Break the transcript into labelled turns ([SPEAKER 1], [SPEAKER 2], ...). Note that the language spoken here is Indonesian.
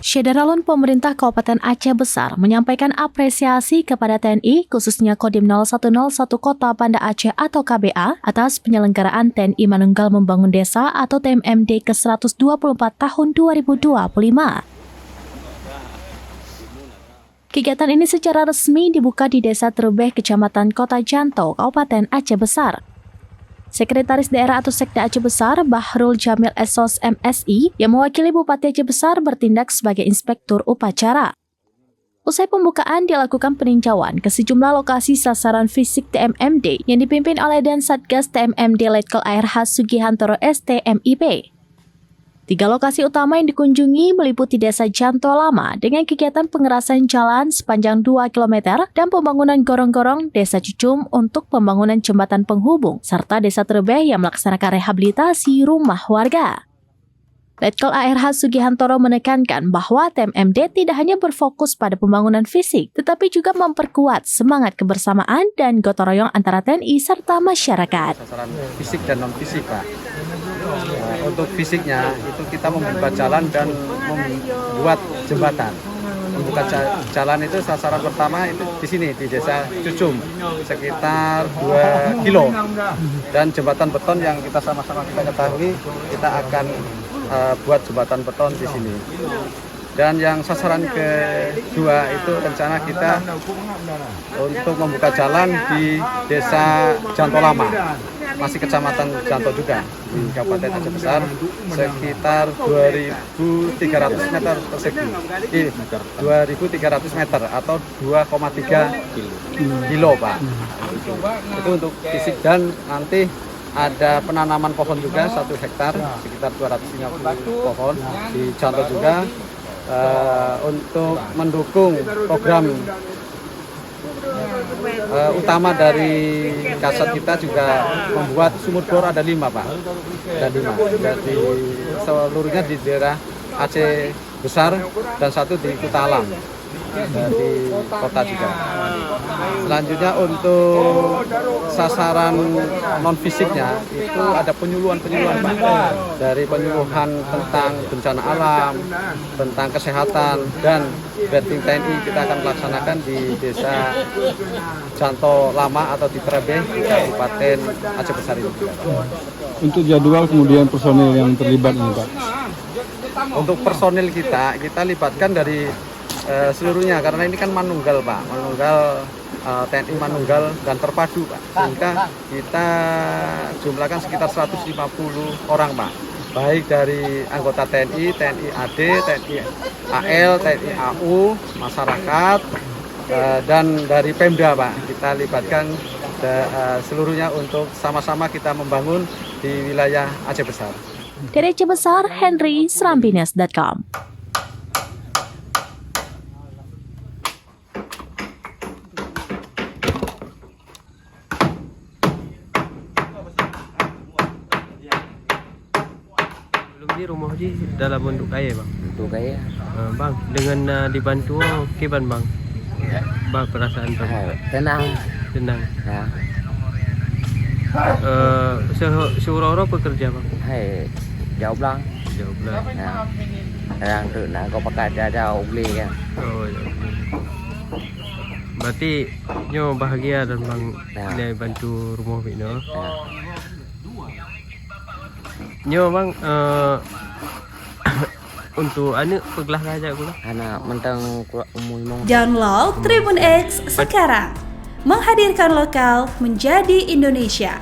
[SPEAKER 1] Syederalun pemerintah Kabupaten Aceh Besar menyampaikan apresiasi kepada TNI, khususnya Kodim 0101 Kota Banda Aceh atau KBA, atas penyelenggaraan TNI Manunggal Membangun Desa atau TMMD ke-124 tahun 2025. Kegiatan ini secara resmi dibuka di Desa Trebeh, Kecamatan Kota Janto, Kabupaten Aceh Besar. Sekretaris Daerah atau Sekda Aceh Besar, Bahrul Jamil Esos MSI, yang mewakili Bupati Aceh Besar bertindak sebagai inspektur upacara. Usai pembukaan dilakukan peninjauan ke sejumlah lokasi sasaran fisik TMMD yang dipimpin oleh Dan Satgas TMMD Letkol ARH Sugihantoro STMIP. 3 lokasi utama yang dikunjungi meliputi Desa Janto Lama dengan kegiatan pengerasan jalan sepanjang 2 km dan pembangunan gorong-gorong, Desa Cucum untuk pembangunan jembatan penghubung, serta Desa Trebeh yang melaksanakan rehabilitasi rumah warga. Letkol ARH Sugihantoro menekankan bahwa TMMD tidak hanya berfokus pada pembangunan fisik, tetapi juga memperkuat semangat kebersamaan dan gotong royong antara TNI serta masyarakat.
[SPEAKER 2] Sasaran fisik dan non-fisik, Pak. Untuk fisiknya itu kita membuka jalan dan membuat jembatan. Membuka jalan itu sasaran pertama itu di sini di Desa Cucum sekitar 2 kilo, dan jembatan beton yang kita sama-sama kita ketahui kita akan buat jembatan beton di sini. Dan yang sasaran kedua itu rencana kita untuk membuka jalan di Desa Janto Lama, masih Kecamatan Janto juga di Kabupaten Aceh Besar, sekitar 2.300 meter persegi, 2.300 meter atau 2,3 kilo, Pak. Itu untuk fisik, dan nanti ada penanaman pohon juga 1 hektar, sekitar 250 pohon di Janto juga. Untuk mendukung program utama dari Kasat kita juga membuat sumur bor ada 5, Pak. Ada 5. Jadi seluruhnya di daerah Aceh Besar dan 1 di Kutalam di kota juga. Selanjutnya untuk sasaran non fisiknya itu ada penyuluhan Pak, dari penyuluhan tentang bencana alam, tentang kesehatan, dan vetting TNI kita akan melaksanakan di Desa Janto Lama atau di Trebeh, Kabupaten Aceh Besar ini.
[SPEAKER 3] Untuk jadwal kemudian personil yang terlibat ini, Pak.
[SPEAKER 2] Untuk personil kita libatkan dari seluruhnya, karena ini kan manunggal, Pak. Manunggal TNI Manunggal dan terpadu, Pak. Sehingga kita jumlahkan sekitar 150 orang, Pak. Baik dari anggota TNI, TNI AD, TNI AL, TNI AU, masyarakat, dan dari Pemda, Pak. Kita libatkan seluruhnya untuk sama-sama kita membangun di wilayah Aceh Besar.
[SPEAKER 1] Dari Aceh Besar, Henry, Serambines.com.
[SPEAKER 4] Di rumah Haji dalam bentuk kaya, Bang.
[SPEAKER 5] Bentuk kaya.
[SPEAKER 4] Bang, dengan dibantu keban, Bang. Bang, perasaan Bang.
[SPEAKER 5] Tenang.
[SPEAKER 4] Ya. Seorang pekerja, Bang.
[SPEAKER 5] Hai, jauh belang.
[SPEAKER 4] Ya.
[SPEAKER 5] Yang tu nak kau pakai ada beli kan.
[SPEAKER 4] Oh, ya. Berarti nyo bahagia dan Bang bantu rumah Bino. Nyo Bang, untuk anak pegelah aja gula.
[SPEAKER 5] Anak mentang umum.
[SPEAKER 6] Download Tribun X sekarang, menghadirkan lokal menjadi Indonesia.